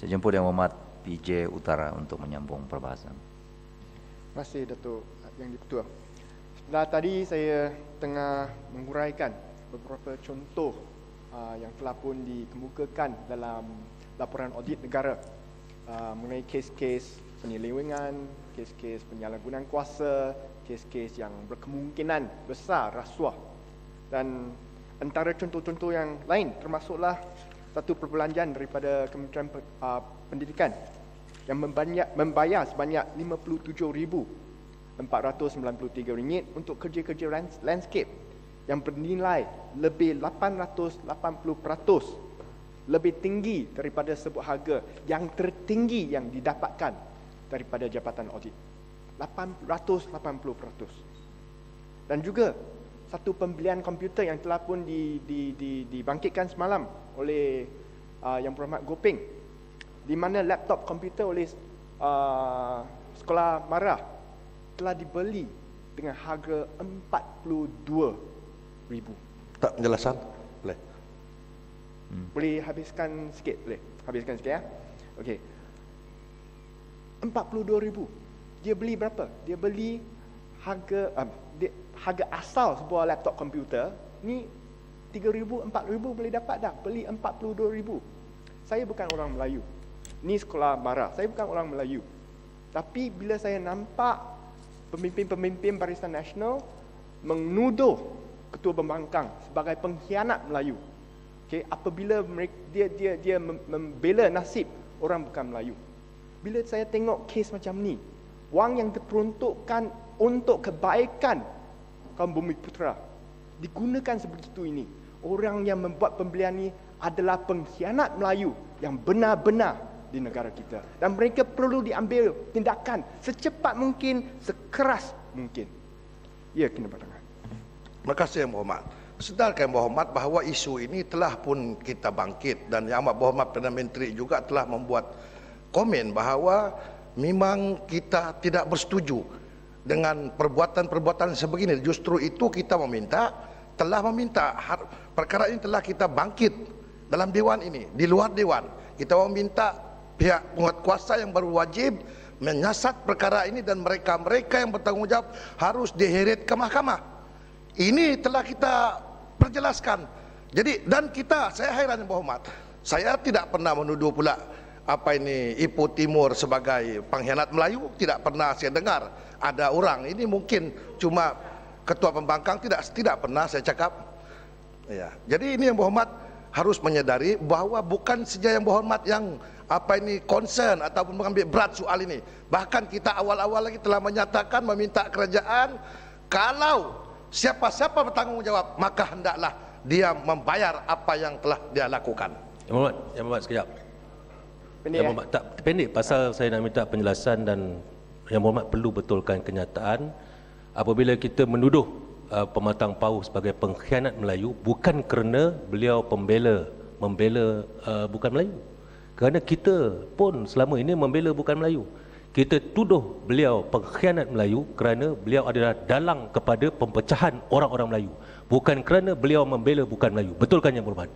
Saya jemput Yang Berhormat PJ Utara untuk menyambung perbahasan. Terima kasih Datuk Yang di-Pertua. Sebenarnya tadi saya tengah menguraikan beberapa contoh yang telah pun dikemukakan dalam laporan audit negara mengenai kes-kes penyelewengan, kes-kes penyalahgunaan kuasa, kes-kes yang berkemungkinan besar rasuah. Dan antara contoh-contoh yang lain termasuklah satu perbelanjaan daripada Kementerian Pendidikan yang membayar sebanyak RM57,493 untuk kerja-kerja landscape yang bernilai lebih 880% lebih tinggi daripada sebuah harga yang tertinggi yang didapatkan daripada Jabatan Audit. 880%. Dan juga satu pembelian komputer yang telah pun dibangkitkan semalam oleh Yang Berhormat Gopeng, di mana laptop komputer oleh Sekolah Mara telah dibeli dengan harga RM42,000. Tak penjelasan? Boleh. Boleh habiskan sikit? Boleh habiskan sikit ya? Okey. RM42,000. Dia beli berapa? Dia beli harga asal sebuah laptop komputer ni RM3,000, RM4,000 boleh dapat dah. Beli RM42,000. Saya bukan orang Melayu. Ni Sekolah Mara. Saya bukan orang Melayu. Tapi bila saya nampak pemimpin-pemimpin Barisan Nasional menuduh Ketua Pembangkang sebagai pengkhianat Melayu, okay, apabila dia membela nasib orang bukan Melayu. Bila saya tengok kes macam ni, wang yang diperuntukkan untuk kebaikan kaum Bumiputera digunakan sebegitu ini. Orang yang membuat pembelian ni adalah pengkhianat Melayu yang benar-benar di negara kita. Dan mereka perlu diambil tindakan secepat mungkin, sekeras mungkin. Ya, kena batangan. Terima kasih Yang Berhormat. Sedarkan Yang Berhormat bahawa isu ini telah pun kita bangkit dan Yang Amat Berhormat Perdana Menteri juga telah membuat komen bahawa memang kita tidak bersetuju dengan perbuatan-perbuatan sebegini. Justru itu kita telah meminta perkara ini telah kita bangkit dalam Dewan ini, di luar Dewan. Kita meminta pihak penguatkuasa yang berwajib menyiasat perkara ini dan mereka-mereka yang bertanggungjawab harus diheret ke mahkamah. Ini telah kita perjelaskan. Jadi dan saya heran Yang Berhormat, saya tidak pernah menuduh pula Ipoh Timur sebagai pengkhianat Melayu. Tidak pernah saya dengar ada orang ini, mungkin cuma Ketua Pembangkang, tidak pernah saya cakap. Ya. Jadi ini Yang Berhormat harus menyadari bahawa bukan saja Yang Berhormat yang concern ataupun mengambil berat soal ini. Bahkan kita awal-awal lagi telah menyatakan meminta kerajaan kalau siapa-siapa bertanggungjawab maka hendaklah dia membayar apa yang telah dia lakukan. Yang Berhormat sekejap. Yang Berhormat tak pendek pasal saya nak minta penjelasan dan Yang Berhormat perlu betulkan kenyataan apabila kita menuduh Pematang Pauh sebagai pengkhianat Melayu bukan kerana beliau membela bukan Melayu. Kerana kita pun selama ini membela bukan Melayu. Kita tuduh beliau pengkhianat Melayu kerana beliau adalah dalang kepada pempecahan orang-orang Melayu, bukan kerana beliau membela bukan Melayu. Betulkan Yang Berhormat?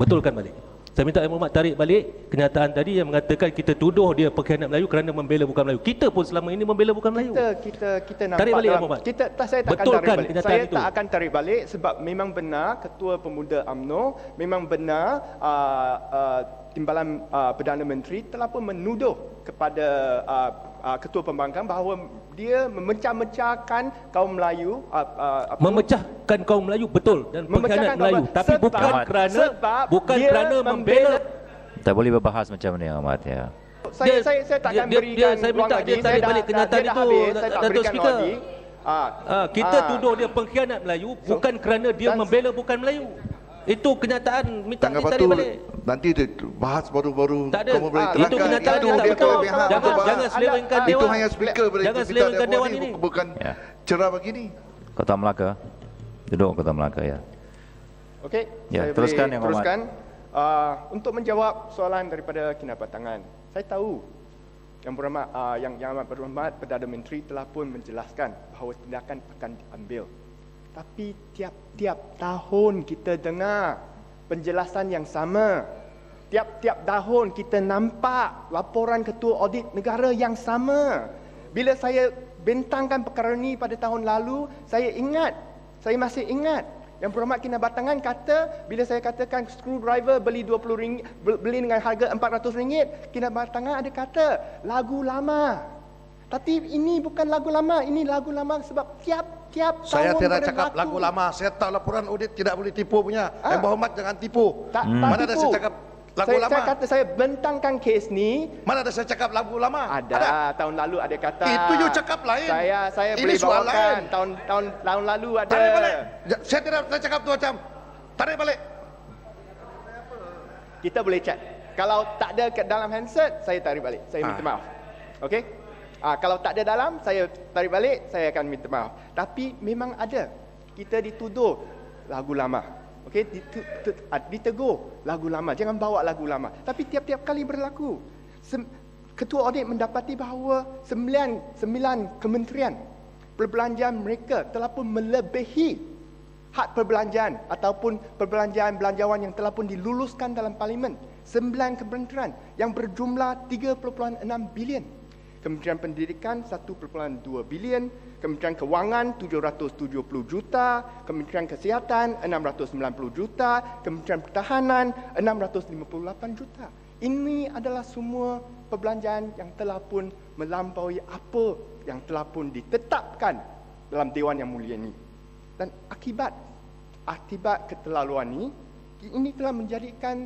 Betulkan balik. Saya minta Yang Berhormat tarik balik kenyataan tadi yang mengatakan kita tuduh dia pengkhianat Melayu kerana membela bukan Melayu. Kita pun selama ini membela bukan Melayu. Kita nampak tarik balik Yang Berhormat. Saya tak akan tarik balik. Saya itu. tak akan tarik balik sebab memang benar Ketua Pemuda UMNO, memang benar Timbalan Perdana Menteri telah pun menuduh kepada Ketua Pembangkang bahawa dia memecah-mecahkan kaum Melayu. Memecahkan kaum Melayu, betul, dan pengkhianat Melayu, tapi bukan kerana membela. Tak boleh berbahas macam ni Ahmad ya. Saya tak akan berikan saya minta dia tarik balik kenyataan itu, Datuk Speaker. Kita tuduh dia pengkhianat Melayu bukan kerana dia membela bukan Melayu. Itu kenyataan, minta ditarik balik. Nanti bahas baru-baru tak ada. Itu kenyataan dia tak betul. Jangan selewengkan Dewan. Itu hanya speaker boleh. Jangan selewengkan Dewan ini. Bukan cerah begini. Kota Melaka. Duduk Kota Melaka ya. Okey. Ya, teruskan Yang Berhormat. Untuk menjawab soalan daripada Kinabatangan. Saya tahu Yang Amat Berhormat Perdana Menteri telah pun menjelaskan bahawa tindakan akan diambil. Tapi tiap-tiap tahun kita dengar penjelasan yang sama. tiap-tiap tahun kita nampak laporan ketua audit negara yang sama. Bila saya bentangkan perkara ini pada tahun lalu, saya masih ingat. Yang Berhormat Kinabatangan kata, bila saya katakan screwdriver beli RM20, beli dengan harga RM400, Kinabatangan ada kata, lagu lama. Tapi ini bukan lagu lama, ini lagu lama sebab tiap-tiap tahun Saya tidak berlaku. cakap lagu lama. Saya tahu laporan audit tidak boleh tipu punya. Yang Berhormat jangan tipu. Tak Mana ada tipu. saya cakap lagu lama? Saya kata saya bentangkan kes ni. Mana ada saya cakap lagu lama? Ada. Tahun lalu ada kata. Itu you cakap lain. Saya Ini boleh soal bawakan. lain. Tahun lalu ada. Tarik balik. Saya tidak saya cakap tu macam. Tarik balik. Kita boleh cek. Kalau tak ada kat dalam handset, saya tarik balik. Saya minta maaf. Okey? Kalau tak ada dalam, saya tarik balik, saya akan minta maaf. Tapi memang ada. Kita dituduh lagu lama. Okey, ditegur lagu lama. Jangan bawa lagu lama. Tapi tiap-tiap kali berlaku. Ketua audit mendapati bahawa 9 kementerian perbelanjaan mereka telah pun melebihi had perbelanjaan ataupun perbelanjaan-belanjawan yang telah pun diluluskan dalam parlimen. 9 kementerian yang berjumlah 3.6 bilion. Kementerian Pendidikan 1.2 bilion, Kementerian Kewangan 770 juta, Kementerian Kesihatan 690 juta, Kementerian Pertahanan 658 juta. Ini adalah semua perbelanjaan yang telah pun melampaui apa yang telah pun ditetapkan dalam Dewan Yang Mulia ini. Dan akibat keterlaluan ini telah menjadikan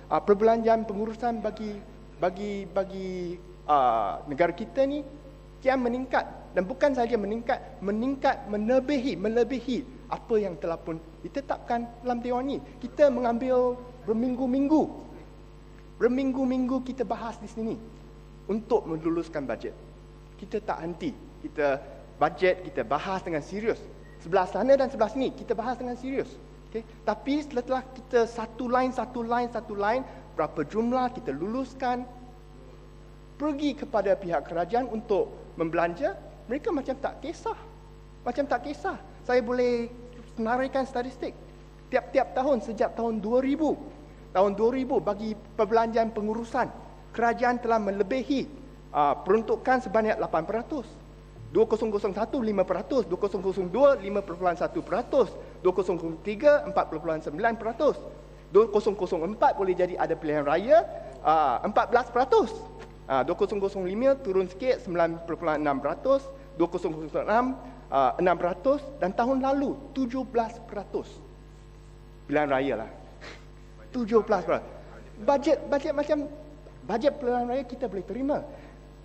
perbelanjaan pengurusan bagi negara kita ni kian meningkat, dan bukan saja meningkat melebihi apa yang telah pun ditetapkan dalam Dewan ini. Kita mengambil berminggu-minggu kita bahas di sini untuk meluluskan bajet. Kita tak henti. Kita bahas dengan serius. Sebelah sana dan sebelah sini kita bahas dengan serius. Okay? Tapi setelah kita satu line berapa jumlah kita luluskan, pergi kepada pihak kerajaan untuk membelanja, mereka macam tak kisah. Saya boleh senaraikan statistik. Tiap-tiap tahun sejak tahun 2000 bagi perbelanjaan pengurusan, kerajaan telah melebihi peruntukan sebanyak 8%. 2001 5%, 2002 5.1%, 2003 4.9%, 2004 boleh jadi ada pilihan raya 14%. 2005 turun sikit 9.6%, 2006 600, dan tahun lalu 17%. Pilihan raya lah. 17%. Bajet pilihan raya kita boleh terima.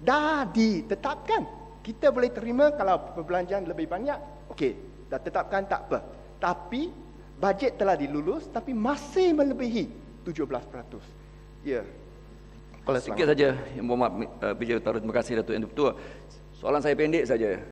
Dah ditetapkan. Kita boleh terima kalau perbelanjaan lebih banyak. Okey, dah tetapkan tak apa. Tapi bajet telah dilulus tapi masih melebihi 17%. Ya. Sikit saja, Yang Berhormat PJ Utara. Terima kasih Datuk Yang Di-Pertua. Soalan saya pendek saja.